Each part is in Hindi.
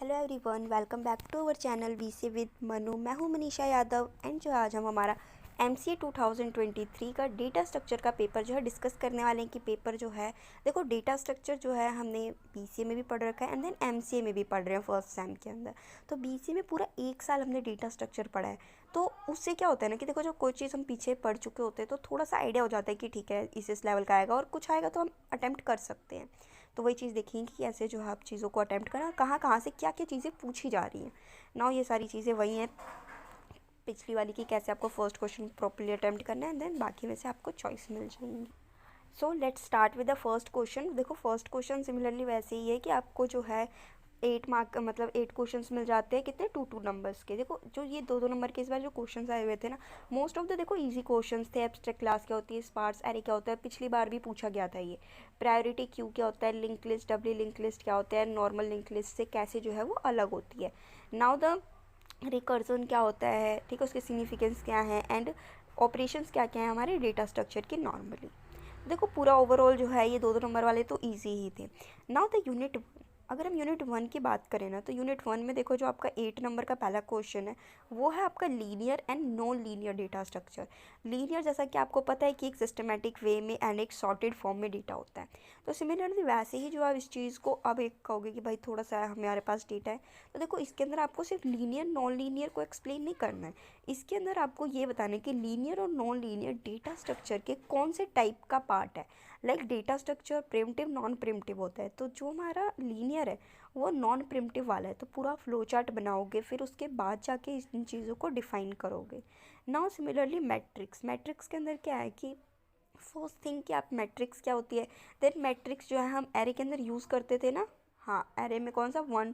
Hello everyone, welcome back to our channel VC with Manu. मैं हूं मनीषा यादव एंड जो आज हम हमारा एमसीए 2023 का डेटा स्ट्रक्चर का पेपर जो है डिस्कस करने वाले हैं कि पेपर जो है देखो डेटा स्ट्रक्चर जो है हमने बीसीए में भी पढ़ रखा है एंड देन एमसीए में भी पढ़ रहे हैं फर्स्ट सेम के अंदर। तो बीसीए में पूरा एक साल हमने डेटा स्ट्रक्चर पढ़ा है, तो उससे क्या होता है ना कि देखो जो कोई चीज़ हम पीछे पढ़ चुके होते हैं तो थोड़ा सा आइडिया हो जाता है कि ठीक है इस लेवल का आएगा और कुछ आएगा तो हम अटैम्प्ट कर सकते हैं। तो वही चीज़ देखेंगे कि कैसे जो है आप चीज़ों को अटैम्प्ट करना, कहाँ कहाँ से क्या क्या चीज़ें पूछी जा रही हैं ना। ये सारी चीज़ें वही हैं पिछली वाली की, कैसे आपको फर्स्ट क्वेश्चन प्रॉपर्ली अटैम्प्ट करना है एंड देन बाकी में से आपको चॉइस मिल जाएंगी। So let's start with the first question. देखो फर्स्ट क्वेश्चन सिमिलरली वैसे ही है कि आपको जो है 8 मार्क मतलब 8 क्वेश्चंस मिल जाते हैं कितने 2 नंबर्स के। देखो जो ये 2 नंबर के इस बार जो क्वेश्चंस आए हुए थे ना, मोस्ट ऑफ द देखो इजी क्वेश्चंस थे। एब्स्ट्रैक्ट क्लास क्या होती है, स्पार्स एरे क्या होता है, पिछली बार भी पूछा गया था ये। प्रायोरिटी क्यू क्या होता है, link list W link list क्या होता है, नॉर्मल लिंक लिस्ट से कैसे जो है वो अलग होती है। नाउ द रिकर्जन क्या होता है, ठीक है, उसके सिग्निफिकेंस क्या है एंड ऑपरेशंस क्या क्या है हमारे डेटा स्ट्रक्चर के नॉर्मली। देखो पूरा ओवरऑल जो है ये 2 नंबर वाले तो इजी ही थे। नाउ द यूनिट, अगर हम यूनिट 1 की बात करें ना, तो यूनिट 1 में देखो जो आपका 8 नंबर का पहला क्वेश्चन है वो है आपका linear and non linear data structure. Linear जैसा कि आपको पता है कि एक सिस्टमेटिक वे में एंड एक सॉर्टेड फॉर्म में डेटा होता है। तो सिमिलरली वैसे ही जो आप इस चीज़ को अब एक कहोगे कि भाई थोड़ा सा हमारे पास डेटा है, तो देखो इसके अंदर आपको सिर्फ लीनियर नॉन लीनियर को एक्सप्लेन नहीं करना है, इसके अंदर आपको ये बताना है कि लीनियर और नॉन लीनियर डेटा स्ट्रक्चर के कौन से टाइप का पार्ट है। Like data structure primitive non primitive होता है, तो जो हमारा लीनियर है वो नॉन प्रिमिटिव वाला है, तो पूरा फ्लो चार्ट बनाओगे फिर उसके बाद जाके इन चीज़ों को डिफाइन करोगे। नाउ सिमिलरली मैट्रिक्स, मैट्रिक्स के अंदर क्या है कि फर्स्ट थिंग कि आप मैट्रिक्स क्या होती है, देन मैट्रिक्स जो है हम एरे के अंदर यूज़ करते थे ना। हाँ, एरे में कौन सा वन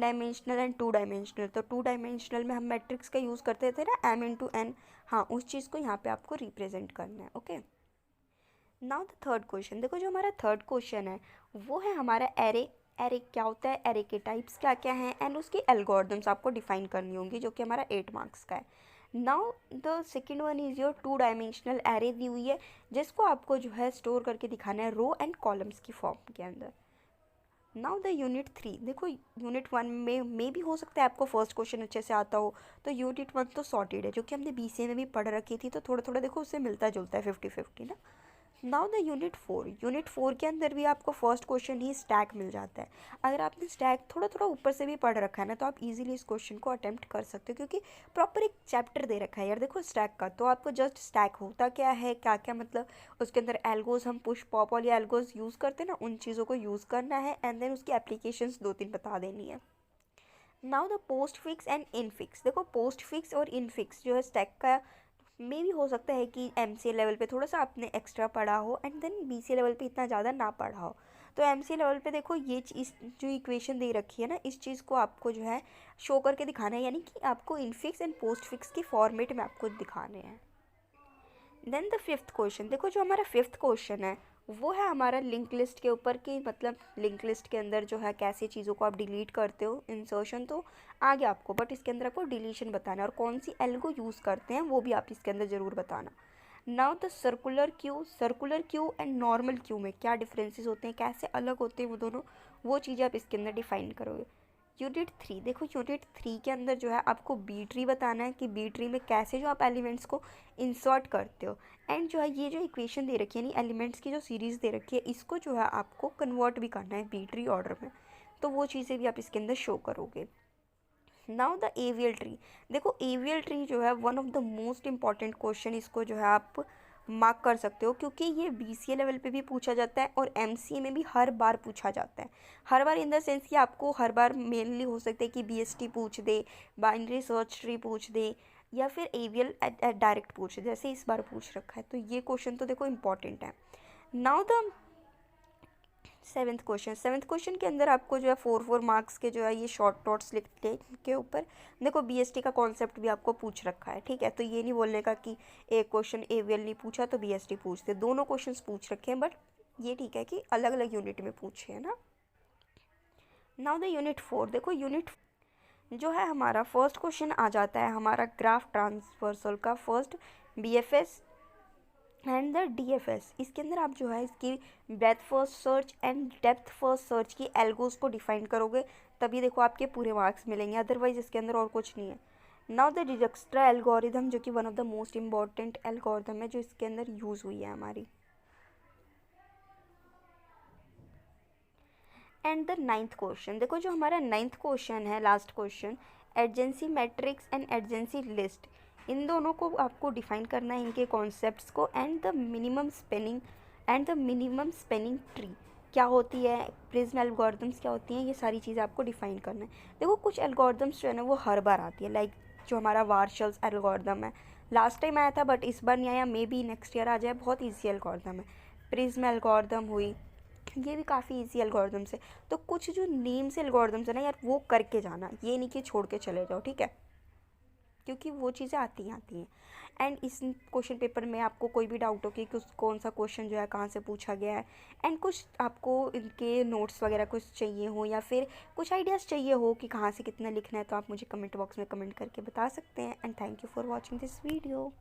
डायमेंशनल एंड 2 डायमेंशनल, तो 2 डायमेंशनल में हम मैट्रिक्स का यूज़ करते थे ना, m×n। हाँ, उस चीज़ को यहाँ पे आपको रिप्रेजेंट करना है। Okay, now the third question. देखो जो हमारा थर्ड क्वेश्चन है वो है हमारा एरे। एरे क्या होता है, एरे के टाइप्स क्या क्या हैं एंड उसकी एल्गोरिदम्स आपको डिफाइन करनी होंगी, जो कि हमारा 8 मार्क्स का है। Now the second one is your 2 dimensional array दी हुई है, जिसको आपको जो है स्टोर करके दिखाना है रो एंड कॉलम्स की फॉर्म के अंदर। नाउ द यूनिट 3, देखो यूनिट 1 में भी हो सकता है आपको फर्स्ट क्वेश्चन अच्छे से आता हो, तो यूनिट 1 तो सॉर्टेड है, जो कि हमने बीसीए में भी पढ़ रखी थी, तो थोड़ा थोड़ा देखो उससे मिलता जुलता है 50-50 ना। नाउ द यूनिट 4 के अंदर भी आपको फर्स्ट क्वेश्चन ही स्टैक मिल जाता है। अगर आपने स्टैक थोड़ा थोड़ा ऊपर से भी पढ़ रखा है ना, तो आप इजीली इस क्वेश्चन को अटेम्प्ट कर सकते हो, क्योंकि प्रॉपर एक चैप्टर दे रखा है यार देखो स्टैक का। तो आपको जस्ट स्टैक होता क्या है, क्या क्या मतलब उसके अंदर एल्गोज, हम पुश पॉप वाली एल्गोज यूज़ करते हैं ना, उन चीज़ों को यूज़ करना है एंड देन उसकी एप्लीकेशंस 2-3 बता देनी है। Now the post fix and in fix. देखो पोस्ट फिक्स और इन फिक्स जो है स्टैक का में भी हो सकता है कि एमसीए लेवल पे थोड़ा सा आपने एक्स्ट्रा पढ़ा हो एंड देन बीसीए लेवल पे इतना ज़्यादा ना पढ़ा हो। तो एमसीए लेवल पे देखो ये चीज़ जो इक्वेशन दे रखी है ना, इस चीज़ को आपको जो है शो करके दिखाना है, यानी कि आपको इनफिक्स एंड पोस्ट फिक्स की फॉर्मेट में आपको दिखाने हैं। Then the fifth question. देखो जो हमारा फिफ्थ क्वेश्चन है वो है हमारा लिंक लिस्ट के ऊपर, कि मतलब लिंक लिस्ट के अंदर जो है कैसे चीज़ों को आप डिलीट करते हो। इंसर्शन तो आ गया आपको, बट इसके अंदर आपको डिलीशन बताना है और कौन सी एल्गो यूज़ करते हैं वो भी आप इसके अंदर ज़रूर बताना। Now the circular queue and normal Q में क्या डिफरेंसेस होते हैं, कैसे अलग होते हैं वो दोनों, वो चीज़ें आप इसके अंदर डिफाइन करोगे। यूनिट 3, देखो यूनिट 3 के अंदर जो है आपको बी ट्री बताना है कि बी ट्री में कैसे जो आप एलिमेंट्स को इंसर्ट करते हो एंड जो है ये जो इक्वेशन दे रखी है, यानी एलिमेंट्स की जो सीरीज़ दे रखी है, इसको जो है आपको कन्वर्ट भी करना है बी ट्री ऑर्डर में, तो वो चीज़ें भी आप इसके अंदर शो करोगे। Now the AVL tree. देखो एवियल ट्री जो है one of the most important question, इसको जो है आप मार्क कर सकते हो, क्योंकि ये बीसीए लेवल पे भी पूछा जाता है और एमसीए में भी हर बार पूछा जाता है। हर बार इन द सेंस कि आपको हर बार मेनली हो सकता है कि बीएसटी पूछ दे, बाइनरी सर्च ट्री पूछ दे, या फिर एवियल डायरेक्ट पूछ दे, जैसे इस बार पूछ रखा है। तो ये क्वेश्चन तो देखो इंपॉर्टेंट है। नाउ द सेवन्थ क्वेश्चन के अंदर आपको जो है 4 मार्क्स के जो है ये शॉर्ट नोट्स लिखते हैं के ऊपर। देखो बीएसटी का कॉन्सेप्ट भी आपको पूछ रखा है, ठीक है, तो ये नहीं बोलने का कि एक क्वेश्चन एवीएल नहीं पूछा तो बीएसटी पूछते, दोनों क्वेश्चंस पूछ रखे हैं, बट ये ठीक है कि अलग अलग यूनिट में पूछे है ना। Now the unit 4। देखो यूनिट जो है हमारा फर्स्ट क्वेश्चन आ जाता है हमारा ग्राफ ट्रांसवर्सल का, first BFS and the DFS, इसके अंदर आप जो है इसकी breath first search and depth first search की एल्गोज को डिफाइन करोगे, तभी देखो आपके पूरे मार्क्स मिलेंगे, अदरवाइज इसके अंदर और कुछ नहीं है। नाउ द डिजक्स्ट्रा एल्गोरिथम, जो कि one of the most important algorithm है जो इसके अंदर यूज़ हुई है हमारी। एंड द 9th क्वेश्चन, देखो जो हमारा 9th क्वेश्चन है, last question, adjacency matrix and adjacency list, इन दोनों को आपको डिफाइन करना है, इनके कॉन्सेप्ट्स को, and the minimum spanning tree क्या होती है, प्रिज्म एल्गोरिथम्स क्या होती हैं, ये सारी चीज़ें आपको डिफाइन करना है। देखो कुछ एल्गोरिथम्स जो है ना वो हर बार आती है, लाइक जो हमारा वार्शल्स एल्गोरिथम है, लास्ट टाइम आया था बट इस बार नहीं आया, मे बी नेक्स्ट ईयर आ जाए, बहुत ईजी एल्गोरिथम है। प्रिज्म एल्गोरिथम हुई, ये भी काफ़ी इजी एल्गोरिथम्स है। तो कुछ जो नेम्स एल्गोरिथम्स है ना यार, वो करके जाना, ये नहीं कि छोड़ के चले जाओ, ठीक है, क्योंकि वो चीज़ें आती हैं। एंड इस क्वेश्चन पेपर में आपको कोई भी डाउट हो कि कौन सा क्वेश्चन जो है कहाँ से पूछा गया है, एंड कुछ आपको इनके नोट्स वगैरह कुछ चाहिए हो, या फिर कुछ आइडियाज़ चाहिए हो कि कहाँ से कितना लिखना है, तो आप मुझे कमेंट बॉक्स में कमेंट करके बता सकते हैं। And thank you for watching this video.